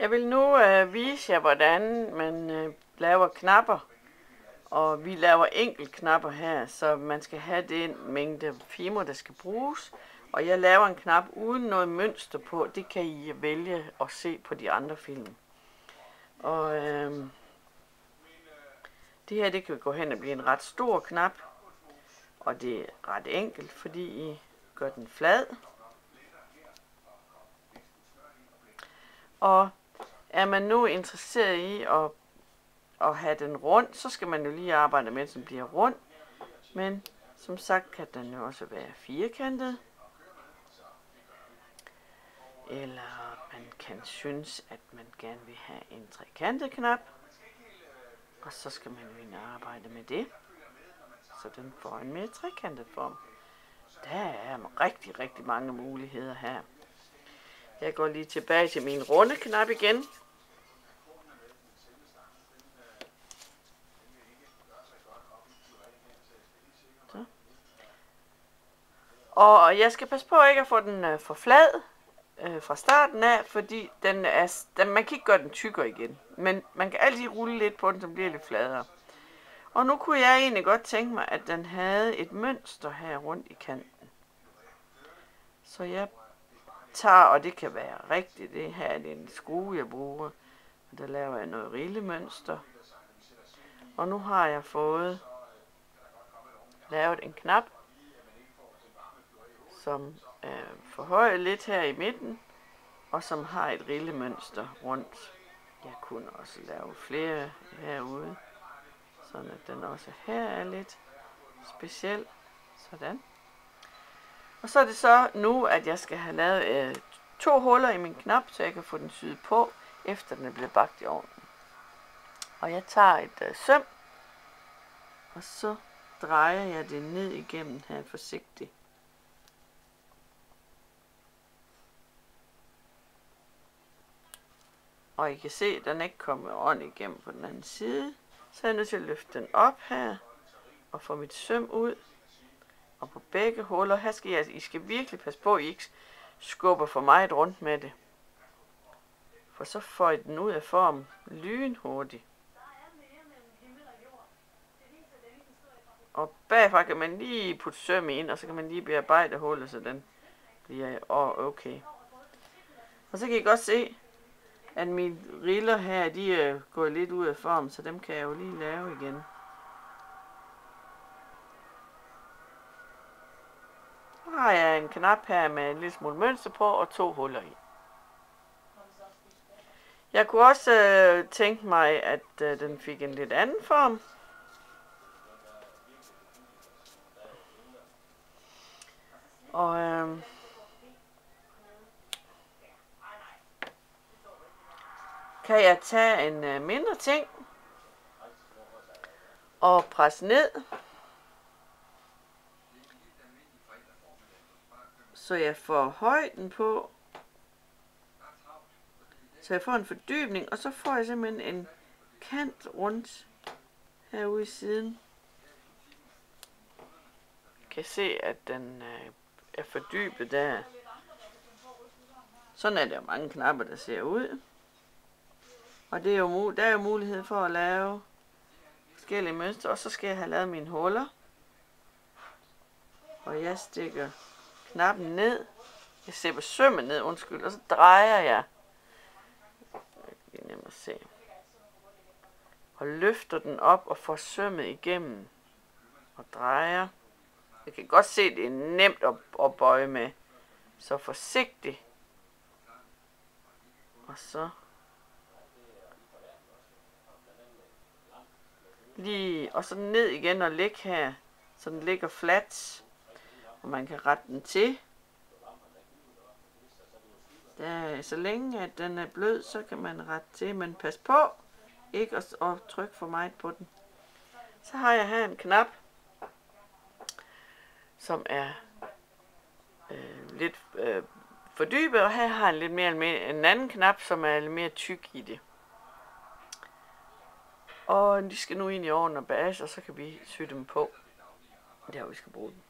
Jeg vil nu vise jer, hvordan man laver knapper. Og vi laver enkeltknapper her, så man skal have den mængde fiber, der skal bruges. Og jeg laver en knap uden noget mønster på. Det kan I vælge at se på de andre film. Og det her, det kan gå hen og blive en ret stor knap. Og det er ret enkelt, fordi I gør den flad. Og er man nu interesseret i at have den rund, så skal man jo lige arbejde med, at den bliver rund. Men som sagt kan den jo også være firkantet. Eller man kan synes, at man gerne vil have en trekantet knap. Og så skal man jo ind og arbejde med det. Så den får en mere trekantet form. Der er rigtig, rigtig mange muligheder her. Jeg går lige tilbage til min runde knap igen. Så. Og jeg skal passe på ikke at få den for flad fra starten af, fordi man kan ikke gøre den tykkere igen. Men man kan altid rulle lidt på den, så den bliver lidt fladere. Og nu kunne jeg egentlig godt tænke mig, at den havde et mønster her rundt i kanten. Så jeg tager, og det kan være rigtigt, det her er en skrue, jeg bruger. Og der laver jeg noget rillemønster. Og nu har jeg fået lavet en knap, som er forhøjet lidt her i midten, og som har et rillemønster rundt. Jeg kunne også lave flere herude, sådan at den også her er lidt speciel. Sådan. Og så er det så nu, at jeg skal have lavet 2 huller i min knap, så jeg kan få den syet på, efter den er blevet bagt i ovnen. Og jeg tager et søm, og så drejer jeg det ned igennem her forsigtigt. Og I kan se, at den ikke kommer ordentligt igennem på den anden side. Så er jeg nødt til at løfte den op her, og få mit søm ud. Og på begge huller, her skal I skal virkelig passe på, at I ikke skubber for meget rundt med det. For så får I den ud af form lynhurtigt. Og bagfra kan man lige putte søm ind, og så kan man lige bearbejde hullet, så den bliver okay. Og så kan I godt se, at mine riller her, de er gået lidt ud af form, så dem kan jeg jo lige lave igen. Så har jeg en knap her med en lille smule mønster på og 2 huller i. Jeg kunne også tænke mig, at den fik en lidt anden form. Og kan jeg tage en mindre ting og presse ned, så jeg får højden på, så jeg får en fordybning, og så får jeg simpelthen en kant rundt herude i siden. Jeg kan se, at den er fordybet der. Sådan er der jo mange knapper, der ser ud. Og det er jo, der er jo mulighed for at lave forskellige mønstre, og så skal jeg have lavet mine huller. Og jeg stikker knappen ned. Jeg sætter sømmen ned, undskyld, og så drejer jeg. Det er nemt at se. Og løfter den op og får sømmet igennem. Og drejer. Jeg kan godt se, at det er nemt at bøje med. Så forsigtigt. Og så lige, og så ned igen og lægge her, så den ligger fladt, og man kan rette den til. Så længe at den er blød, så kan man rette til, men pas på ikke at trykke for meget på den. Så har jeg her en knap, som er lidt fordybet, og her har jeg lidt mere en anden knap, som er lidt mere tyk i det. Og de skal nu ind i ovnen og bages, og så kan vi sy dem på, der hvor vi skal bruge dem.